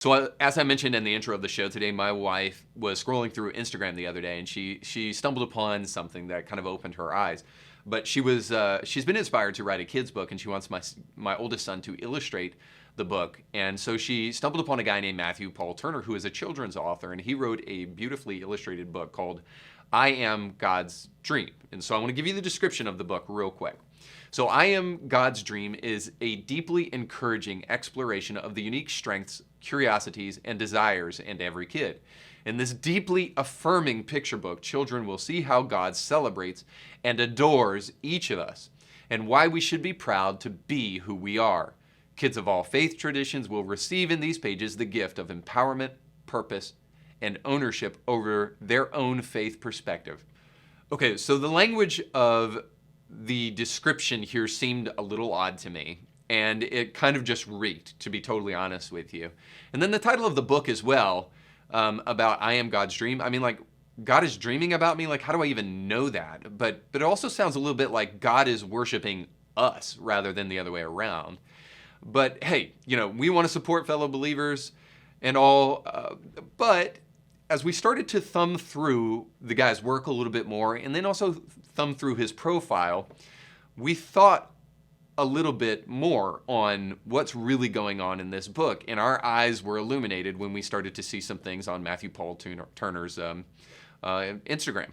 So as I mentioned in the intro of the show today, my wife was scrolling through Instagram the other day, and she stumbled upon something that kind of opened her eyes. But she's been inspired to write a kid's book, and she wants my oldest son to illustrate the book. And so she stumbled upon a guy named Matthew Paul Turner, who is a children's author, and he wrote a beautifully illustrated book called I Am God's Dream. And so I want to give you the description of the book real quick. So I Am God's Dream is a deeply encouraging exploration of the unique strengths, curiosities, and desires in every kid. In this deeply affirming picture book, children will see how God celebrates and adores each of us and why we should be proud to be who we are. Kids of all faith traditions will receive in these pages the gift of empowerment, purpose, and ownership over their own faith perspective. Okay, so the language of the description here seemed a little odd to me, and it kind of just reeked, to be totally honest with you. And then the title of the book as well, about I Am God's Dream. I mean, like, God is dreaming about me? Like, how do I even know that? But it also sounds a little bit like God is worshiping us rather than the other way around. But hey, we want to support fellow believers and all, but as we started to thumb through the guy's work a little bit more, and then also thumb through his profile, we thought a little bit more on what's really going on in this book, and our eyes were illuminated when we started to see some things on Matthew Paul Turner's Instagram.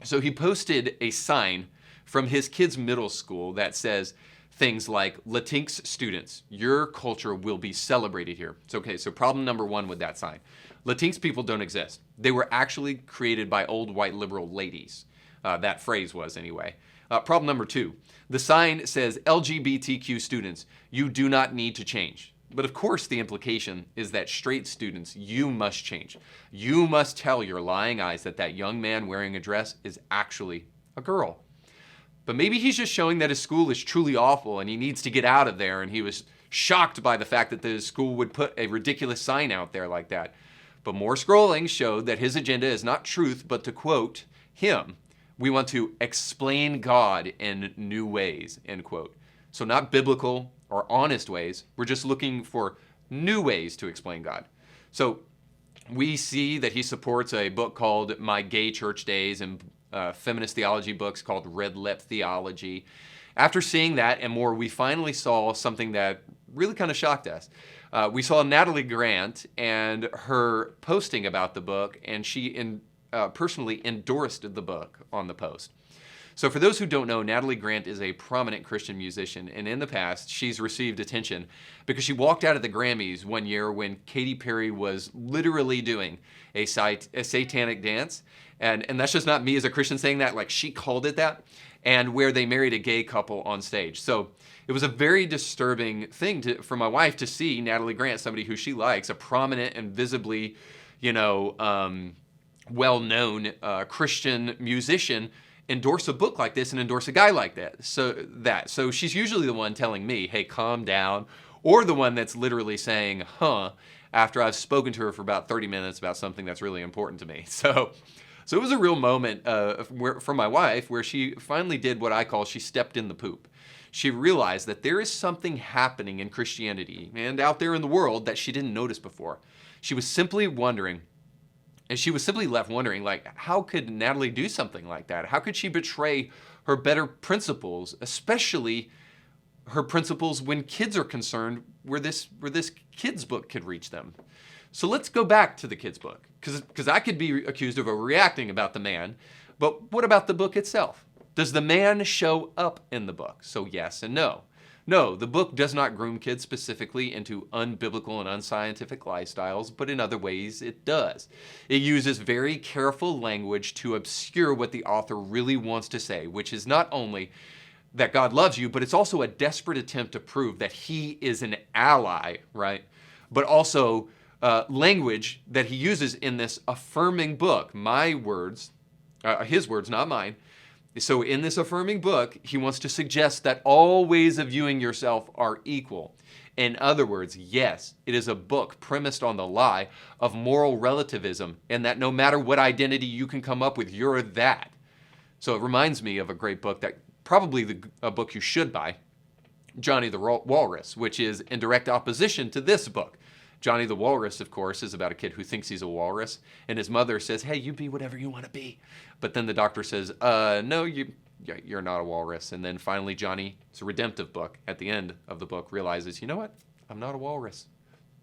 So he posted a sign from his kids' middle school that says things like, Latinx students, your culture will be celebrated here. It's okay, so problem number one with that sign. Latinx people don't exist. They were actually created by old white liberal ladies. That phrase was anyway. Problem number two, the sign says LGBTQ students, you do not need to change. But of course the implication is that straight students, you must change. You must tell your lying eyes that that young man wearing a dress is actually a girl. But maybe he's just showing that his school is truly awful and he needs to get out of there, and he was shocked by the fact that the school would put a ridiculous sign out there like that. But more scrolling showed that his agenda is not truth, but to quote him, we want to explain God in new ways, end quote. So not biblical or honest ways, we're just looking for new ways to explain God. So we see that he supports a book called My Gay Church Days and feminist theology books called Red Lip Theology. After seeing that and more, we finally saw something that really kind of shocked us. We saw Natalie Grant and her posting about the book, and she personally endorsed the book on the post. So for those who don't know, Natalie Grant is a prominent Christian musician, and in the past, she's received attention because she walked out of the Grammys one year when Katy Perry was literally doing a satanic dance, and that's just not me as a Christian saying that, like she called it that, and where they married a gay couple on stage. So it was a very disturbing thing for my wife to see Natalie Grant, somebody who she likes, a prominent and visibly, well-known Christian musician, endorse a book like this and endorse a guy like that. So she's usually the one telling me, hey, calm down, or the one that's literally saying, after I've spoken to her for about 30 minutes about something that's really important to me. So it was a real moment for my wife where she finally did what I call she stepped in the poop. She realized that there is something happening in Christianity and out there in the world that she didn't notice before. She was simply wondering, and she was simply left wondering, like, how could Natalie do something like that? How could she betray her better principles, especially her principles when kids are concerned, where this kid's book could reach them? So let's go back to the kid's book, because I could be accused of overreacting about the man, but what about the book itself? Does the man show up in the book? So yes and no. No, the book does not groom kids specifically into unbiblical and unscientific lifestyles, but in other ways it does. It uses very careful language to obscure what the author really wants to say, which is not only that God loves you, but it's also a desperate attempt to prove that he is an ally, right? But also language that he uses in this affirming book, my words, his words, not mine. So in this affirming book, he wants to suggest that all ways of viewing yourself are equal. In other words, yes, it is a book premised on the lie of moral relativism, and that no matter what identity you can come up with, you're that. So it reminds me of a great book that probably a book you should buy, Johnny the Walrus, which is in direct opposition to this book. Johnny the Walrus, of course, is about a kid who thinks he's a walrus, and his mother says, hey, you be whatever you want to be. But then the doctor says, no, you're not a walrus. And then finally Johnny, it's a redemptive book, at the end of the book realizes, you know what? I'm not a walrus.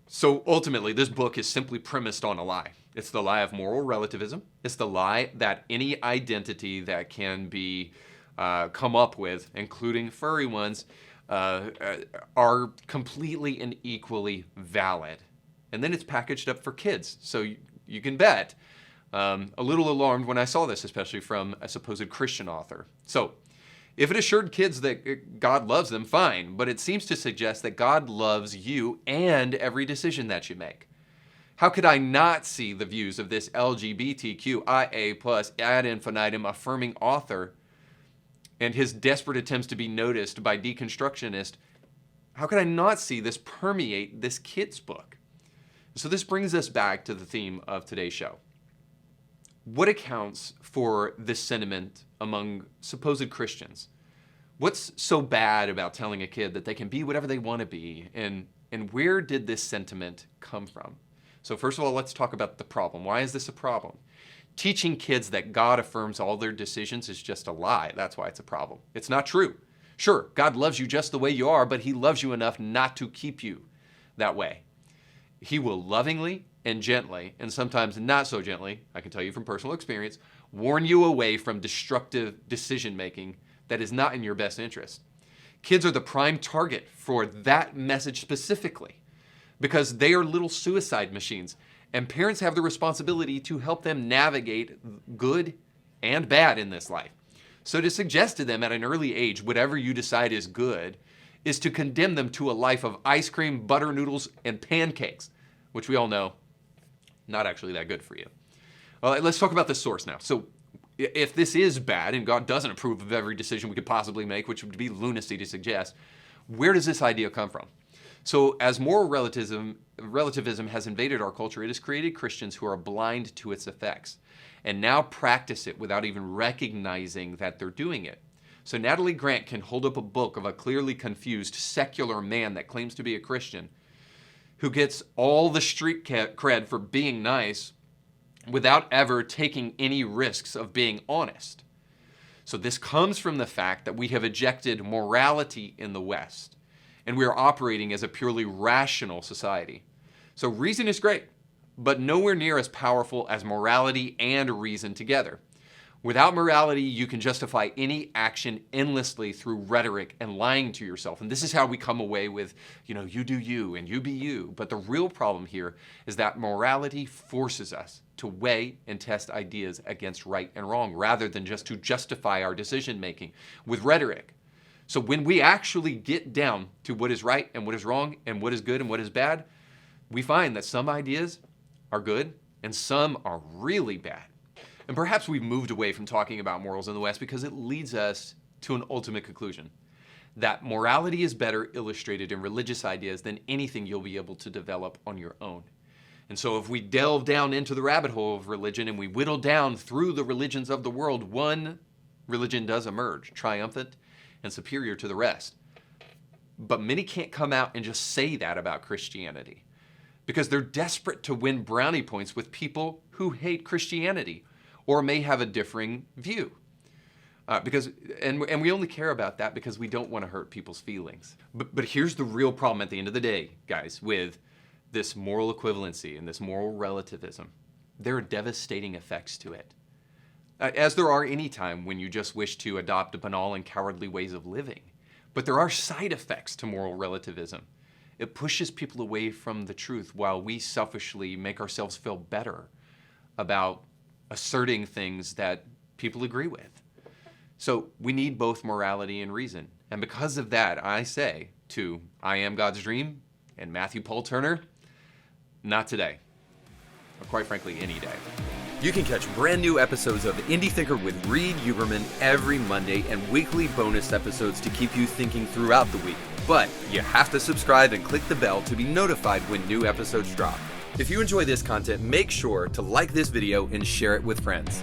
So ultimately, this book is simply premised on a lie. It's the lie of moral relativism. It's the lie that any identity that can be come up with, including furry ones, are completely and equally valid. And then it's packaged up for kids. So you can bet a little alarmed when I saw this, especially from a supposed Christian author. So if it assured kids that God loves them, fine. But it seems to suggest that God loves you and every decision that you make. How could I not see the views of this LGBTQIA+ ad infinitum affirming author and his desperate attempts to be noticed by deconstructionists? How could I not see this permeate this kid's book? So this brings us back to the theme of today's show. What accounts for this sentiment among supposed Christians? What's so bad about telling a kid that they can be whatever they want to be? And where did this sentiment come from? So first of all, let's talk about the problem. Why is this a problem? Teaching kids that God affirms all their decisions is just a lie. That's why it's a problem. It's not true. Sure, God loves you just the way you are, but he loves you enough not to keep you that way. He will lovingly and gently, and sometimes not so gently, I can tell you from personal experience, warn you away from destructive decision-making that is not in your best interest. Kids are the prime target for that message specifically because they are little suicide machines, and parents have the responsibility to help them navigate good and bad in this life. So to suggest to them at an early age, whatever you decide is good, is to condemn them to a life of ice cream, butter noodles, and pancakes, which we all know, not actually that good for you. Well, let's talk about the source now. So if this is bad and God doesn't approve of every decision we could possibly make, which would be lunacy to suggest, where does this idea come from? So as moral relativism has invaded our culture, it has created Christians who are blind to its effects and now practice it without even recognizing that they're doing it. So Natalie Grant can hold up a book of a clearly confused secular man that claims to be a Christian who gets all the street cred for being nice without ever taking any risks of being honest. So this comes from the fact that we have ejected morality in the West, and we are operating as a purely rational society. So reason is great, but nowhere near as powerful as morality and reason together. Without morality, you can justify any action endlessly through rhetoric and lying to yourself. And this is how we come away with, you do you and you be you. But the real problem here is that morality forces us to weigh and test ideas against right and wrong rather than just to justify our decision making with rhetoric. So when we actually get down to what is right and what is wrong and what is good and what is bad, we find that some ideas are good and some are really bad. And perhaps we've moved away from talking about morals in the West because it leads us to an ultimate conclusion, that morality is better illustrated in religious ideas than anything you'll be able to develop on your own. And so if we delve down into the rabbit hole of religion and we whittle down through the religions of the world, one religion does emerge, triumphant and superior to the rest. But many can't come out and just say that about Christianity because they're desperate to win brownie points with people who hate Christianity or may have a differing view. And we only care about that because we don't want to hurt people's feelings. But here's the real problem at the end of the day, guys, with this moral equivalency and this moral relativism. There are devastating effects to it. As there are any time when you just wish to adopt banal and cowardly ways of living. But there are side effects to moral relativism. It pushes people away from the truth while we selfishly make ourselves feel better about asserting things that people agree with. So we need both morality and reason. And because of that, I say to I Am God's Dream and Matthew Paul Turner, not today. Or quite frankly, any day. You can catch brand new episodes of Indie Thinker with Reed Huberman every Monday and weekly bonus episodes to keep you thinking throughout the week. But you have to subscribe and click the bell to be notified when new episodes drop. If you enjoy this content, make sure to like this video and share it with friends.